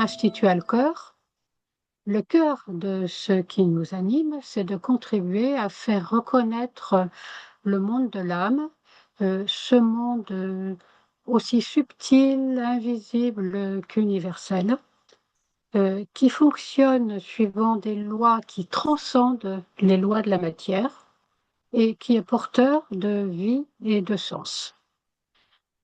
institué à le cœur de ce qui nous anime, c'est de contribuer à faire reconnaître le monde de l'âme, ce monde aussi subtil, invisible qu'universel, qui fonctionne suivant des lois qui transcendent les lois de la matière et qui est porteur de vie et de sens.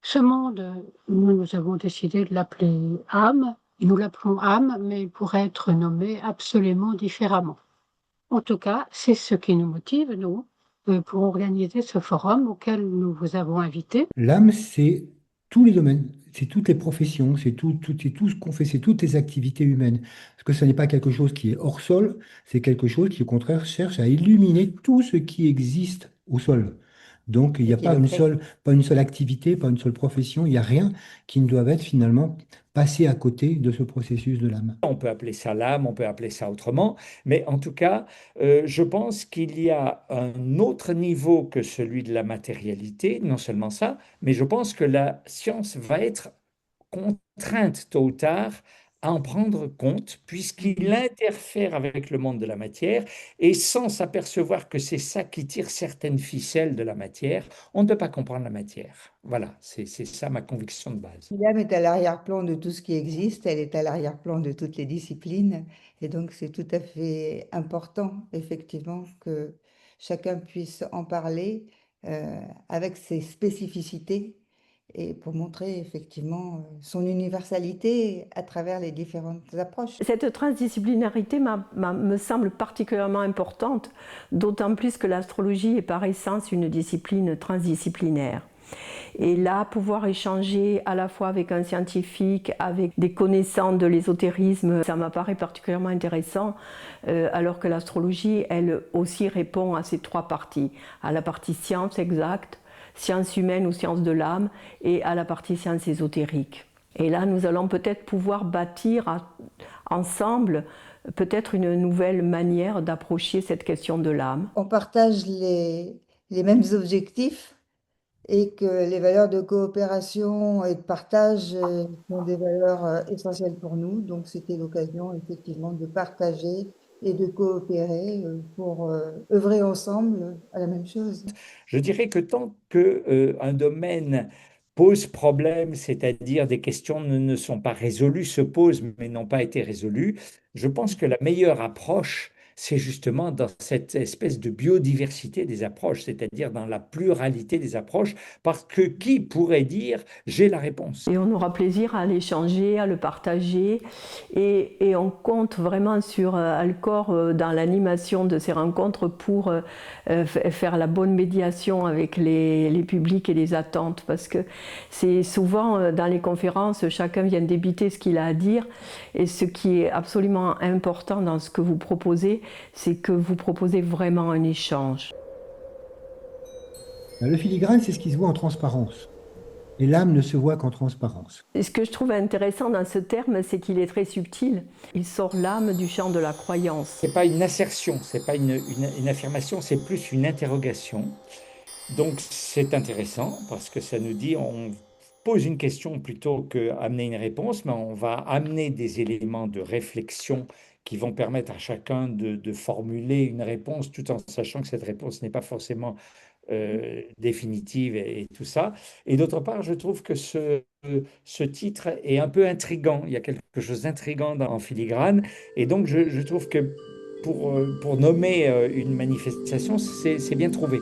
Ce monde, nous avons décidé de l'appeler âme, et nous l'appelons âme, mais il pourrait être nommé absolument différemment. En tout cas, c'est ce qui nous motive, nous, pour organiser ce forum auquel nous vous avons invité. L'âme, c'est tous les domaines, c'est toutes les professions, c'est tout ce qu'on fait, c'est toutes les activités humaines. Parce que ce n'est pas quelque chose qui est hors sol, c'est quelque chose qui, au contraire, cherche à illuminer tout ce qui existe au sol. Donc, il n'y Et a qui le crée. pas une seule activité, pas une seule profession, il n'y a rien qui ne doit être finalement passé à côté de ce processus de l'âme. On peut appeler ça l'âme, on peut appeler ça autrement, mais en tout cas, je pense qu'il y a un autre niveau que celui de la matérialité, non seulement ça, mais je pense que la science va être contrainte tôt ou tard à en prendre compte, puisqu'il interfère avec le monde de la matière, et sans s'apercevoir que c'est ça qui tire certaines ficelles de la matière, on ne peut pas comprendre la matière. Voilà, c'est ça ma conviction de base. L'âme est à l'arrière-plan de tout ce qui existe, elle est à l'arrière-plan de toutes les disciplines, et donc c'est tout à fait important, effectivement, que chacun puisse en parler avec ses spécificités et pour montrer effectivement son universalité à travers les différentes approches. Cette transdisciplinarité me semble particulièrement importante, d'autant plus que l'astrologie est par essence une discipline transdisciplinaire. Et là, pouvoir échanger à la fois avec un scientifique, avec des connaissants de l'ésotérisme, ça m'apparaît particulièrement intéressant, alors que l'astrologie, elle aussi répond à ces trois parties, à la partie science exacte, sciences humaines ou sciences de l'âme, et à la partie sciences ésotériques. Et là, nous allons peut-être pouvoir bâtir ensemble peut-être une nouvelle manière d'approcher cette question de l'âme. On partage les mêmes objectifs et que les valeurs de coopération et de partage sont des valeurs essentielles pour nous. Donc, c'était l'occasion effectivement de partager et de coopérer pour œuvrer ensemble à la même chose. Je dirais que tant qu'un domaine pose problème, c'est-à-dire des questions ne sont pas résolues, se posent mais n'ont pas été résolues, je pense que la meilleure approche, c'est justement dans cette espèce de biodiversité des approches, c'est-à-dire dans la pluralité des approches, parce que qui pourrait dire j'ai la réponse? Et on aura plaisir à l'échanger, à le partager, et on compte vraiment sur Alcor dans l'animation de ces rencontres pour faire la bonne médiation avec les publics et les attentes, parce que c'est souvent dans les conférences, chacun vient débiter ce qu'il a à dire, et ce qui est absolument important dans ce que vous proposez, c'est que vous proposez vraiment un échange. Le filigrane, c'est ce qui se voit en transparence. Et l'âme ne se voit qu'en transparence. Et ce que je trouve intéressant dans ce terme, c'est qu'il est très subtil. Il sort l'âme du champ de la croyance. C'est pas une assertion, c'est pas une affirmation, c'est plus une interrogation. Donc c'est intéressant parce que ça nous dit on pose une question plutôt qu'amener une réponse, mais on va amener des éléments de réflexion qui vont permettre à chacun de formuler une réponse tout en sachant que cette réponse n'est pas forcément définitive et tout ça. Et d'autre part, je trouve que ce titre est un peu intrigant. Il y a quelque chose d'intrigant en filigrane. Et donc, je trouve que pour nommer une manifestation, c'est bien trouvé.